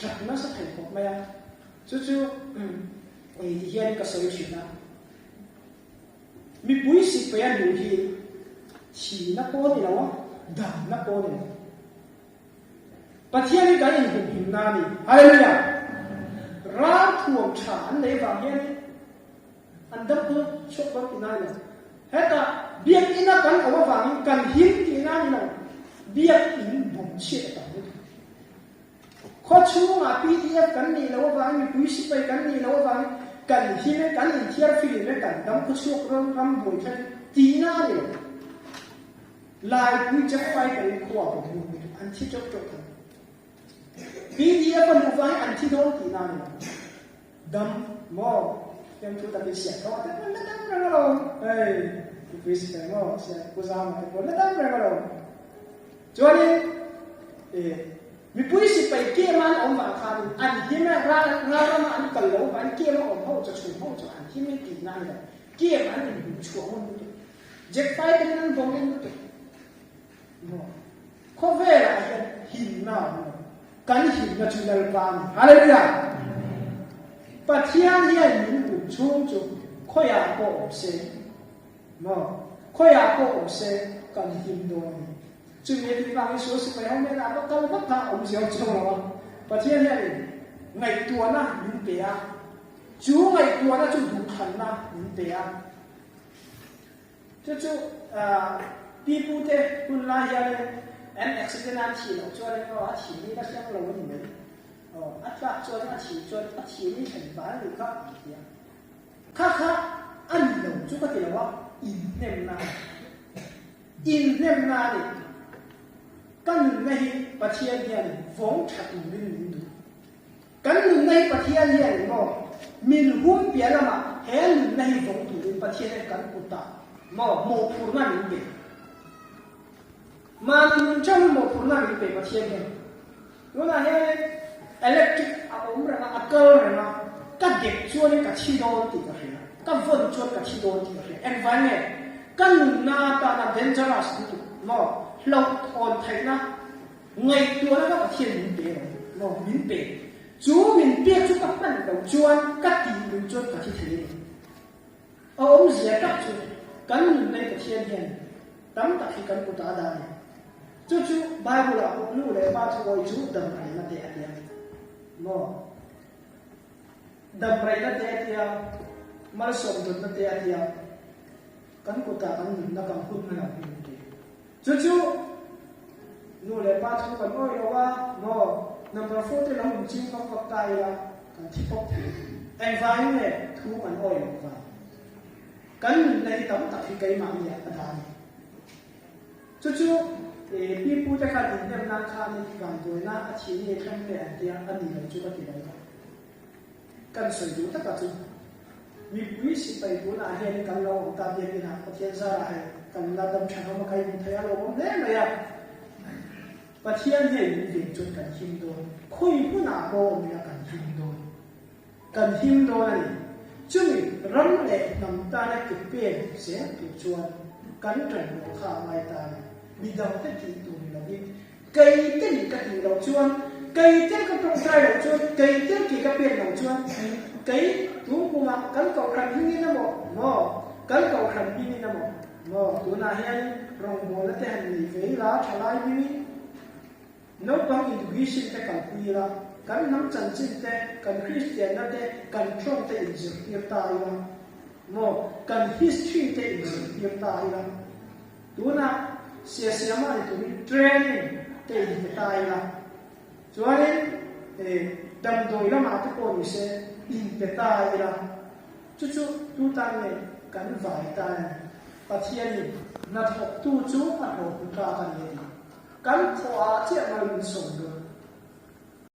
จับน่าสักแห่งพบไหมอ่ะจู่ที่เฮียนี่ก็สวยชินะมีปุ๋ยสิไปอันดูที่ฉีนักโป้นี่แล้วด่านักโป้นี่ปัจจัยนี้ก็ยังหุ่นหินนานี่อะไรเนี่ยร้านถ่วงฉานในฝั่งเฮียนี่อันดับตัวชกกันที่นั่นเลยเฮ้ยแต่เบียดอินากันเอาว่าฝั่งกันหินที่นั่นนี่เบียดอินบ่มเชี่ยต่างกันข้อชูงา PDF กันนี่แล้วว่ามีปุ๋ยสิไปกันนี่แล้วว่ากันหินกันอินเทียร์ฟิลิปกันดำข้อชูกรำบ่อยแค่ตีหน้าเลยลายปุ๋ยจะไฟกันขวบบ่อันที่จบกัน PDF มันว่าอันที่โดนตีหน้าเลยดำหม้อยังพูดแต่เสียเขาแต่มันไม่ได้แรงเราเฮ้ยปุ๋ยสิไปหม้อเสียกูซ้ำให้คนไม่ได้แรงเราจวนนี้มีปุ๋ยสิไปเกี่ยมันอมบางคำอันที่ไม่ร่างมาอันกันแล้วอันเกี่ยมันอมเขาจะชูเขาจะอันที่ไม่กินนั่นเลยเกี่ยมันเป็นช่วงมันดูเจ็บไปเป็นนั่นบ่มันดูข้อเวลาหินน้ำกันหินก็จุดละบางอะไรเนี่ยปัจจัยนี้มีอยู่ช่วงจุดข้อยากก็อบเซมั้งข้อยากก็อบเซกันหินโดนจุดนี้ที่ฟังที่สุดสุดไปเอาไม่ได้ก็ต้องพัฒนาองค์เสียวจังหวะปัจจัยนี้ไงตัวน่ะยุ่งเปียจู่ไงตัวน่ะจุดดูขันน่ะยุ่งเปียจู่ปีพูดเท่คุณลายอะไรแอนเอ็กซ์เดนันทีเราช่วยเขาอาชีพนี้ก็เชื่อเราไม่เหมือนอัตราช่วยอาชีพนี้เห็นบ้านหรือครับค่ะอันเราจู่ก็เรียกว่าอินเนมนาเนี่ยกันในประเทศเนี่ยฟงชัดมินดูกันในประเทศเนี่ยก็มินหุ่นเปียละมาเห็นในฟงดูประเทศกันกุตาโมพูร์นามินเปมามินจังโมพูร์นามินเปประเทศเนี่ยรู้นะเฮ้อิเล็กทริกอาอุมระอาเกอร์นะก็เด็กช่วยกับชีโดนติดกันเลยก็ฝนช่วยกับชีโดนติดกันเลยเอ็นวันเนี่ยกันนาตานาเดนจารัสดูโมเราทนไทยนะไงตัวแล้วก็เทียนมินเปย์เรามินเปย์จู่มินเปย์จู่กับมันเราจวนกัดตีมินจวนกับที่ทะเลเอาองค์เสียกับจู่กันในประเทศเนี่ยตั้งแต่ที่กันกุตาได้จู่บาบุลาอุนูเลยบาทวอยจู่ดำไรนั่นเดียเดียโม่ดำไรนั่นเดียเดียมาสมดุลนั่นเดียเดียกันกุตากันนักการพูดไม่หลับมินเปย์จู่นู่นเลยป้าทุกคนโอ้ยว่าโม่ number 4 te lam chim ko ko tai la kan thi pok en vai ne thu an oi lo va kan nei tam tak fi kai ma ni adan chu chu pi pu ta kha din nem na kha ni kan do na a chi ni tham le an tia an ni lo chu ka ti dai kan soi du ta ka chu mi pui si pai du na he ni kan lo ta bi ni na pathian sa ra hai kan la dam than ma kai mu thaya lo bom le ma ya pathian he ni din chun kan him do khoi pu na ko mi kan him do ni chumi ram le nam ta na ki pe se ki chuan kan tran lo kha mai ta bi dang te ki tu ni la ni kai te ni ka ti lo chuan kai te ka tong sai lo chuan kai te ki ka pe lo chuan kai tu ku ma kan ko kan hi na mo kan ko kan hi ni na mo tu na hian rong mo na te han ni ve la thalai ni no bang intuition te kan pi la kan nam chan chin te kan Christian na te kan trong te in zir tir ta la mo kan history te in zir tir ta la tu na sia ma ni tu training te in ta la chuan dam doi la ma te ko ni se in te ta la chu tu ta ne kan vai ta pathian ni na thok tu chu a ho ka kan ni kan thua che ma min song do